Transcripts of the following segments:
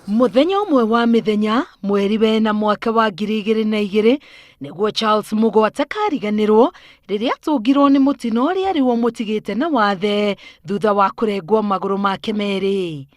Muthenya umwe wa mithenya mweri wena mwaka wa 2022 niguo Charles Mugo atakariganirwo riria atungirwo ni Mutino uria riwo mutigite na wathe thutha wa kurengwo maguru make meeri.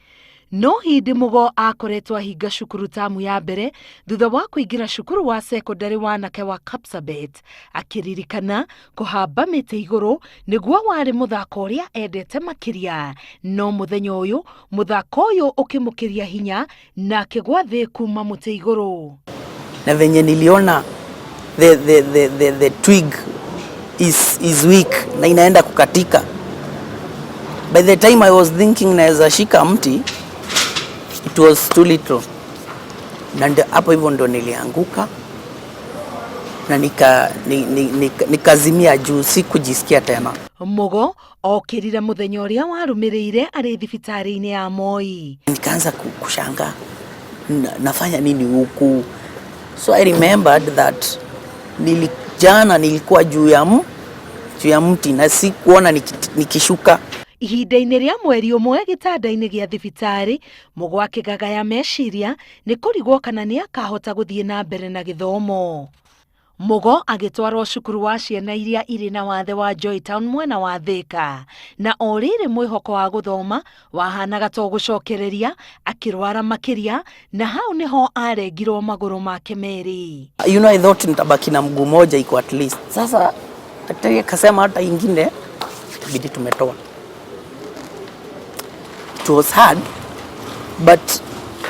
No hindi Mugo akoretwo ahinga cukuru tamu ya mbere thutha wa kuingira cukuru wa secondary wanake wa Kapsabet, akiririkana kuhamba miti iguru niguo wari muthako uria endete makiria. No muthenya uyu muthako uyu ukimukiria hinya na akigwa thi kuuma muti iguru. Na venye niliona the twig is weak na inaenda kukatika. By the time I was thinking naweza shika mti, it was too little. Na hapo hivyo ndo nilianguka na nikazimia juu sikujisikia tena. Mugo okirire muthenya uria warumirire ari thibitari-ini ya Moi. Nikaanza kushanga nafanya nini huku. So I remembered that jana nilikuwa juu ya mti na sikuona nikishuka. Ihinda-ini ria mweri umwe gitanda-ini gia thibitari, Mugo akigagaya meciria ni kurigwo kana ni akahota guthie na mbere na githomo. Mugo agitwarwo cukuru wa ciana iria iri na wathe wa Joytown mwena wa Thika, na orire mwihoko wa guthoma wahanaga to gucokereria, akirwara makiria na hau niho arengirwo maguru make meeri. I thought nitabaki na mguu moja iko at least. Sasa daktari akasema hata ingine bidi tumetoa. It was hard, but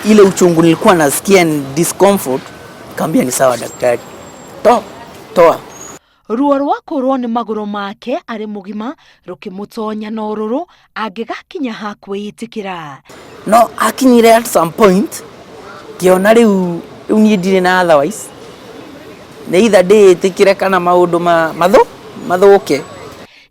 ile uchungu nilikuwa nasikia ni discomfort, kambia ni sawa daktari. Toa. Ruo rwakurwo ni maguru make ari mugima rukimutonya na ururu agigakinya ha kwiitikira. No, akinyire at some point kiona riu ni ndire na otherwise. Na either day itikire kana maundu mathuke.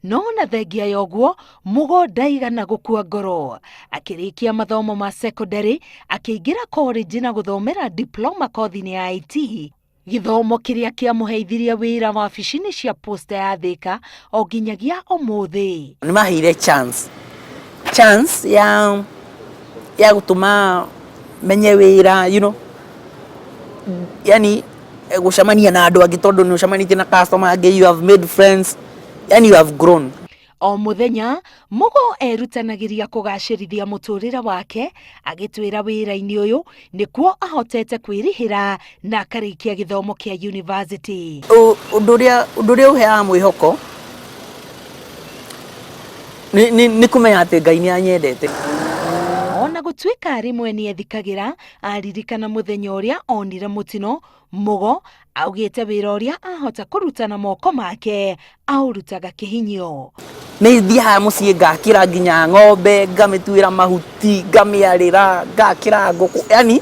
No na thengia yoguo Mugo ndaigana gukua ngoro, akirikia mathomo ma secondary akiingira college na guthomera diploma kothi-ini ya IT. Githomo kiria kia muheithirie wira wabici-ini cia posta ya Thika o nginyagia umuthi. Ni maheire chance ya gutuma menye wira, yani gucamania na andu angi tondu ni ucamanitie na customer angi, you have made friends, yani you have grown. O muthenya Mugo erutanagiria kugacirithia muturire wake, agitwira wira-ini uyu nikuo ahotete kwirihira na akarikia githomo kia university. Undu uria uheaga mwihoko ni kumenya ati Ngai ni anyendete. Ona gutwika rimwe ni ethikagira, aririkana muthenya uria onire Mutino, Mugo augite wira uria ahota kuruta na moko make aurutaga kihinyo. Ni thia mucii ngakira nginya ng'ombe, ngamitwira mahuti, ngamiarira, ngakira nguku, yani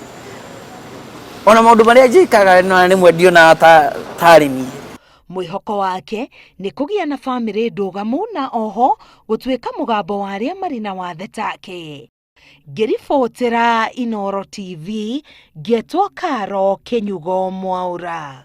ona maundu maria njikaga na rimwe ndiona tarimi. Mwihoko wake ni kugia na family ndugamu na oho gutwika mugambo wa aria mari na wathe take. Ngiribotera Inoro TV, ngetwo Karo Kenyugo Mwaura.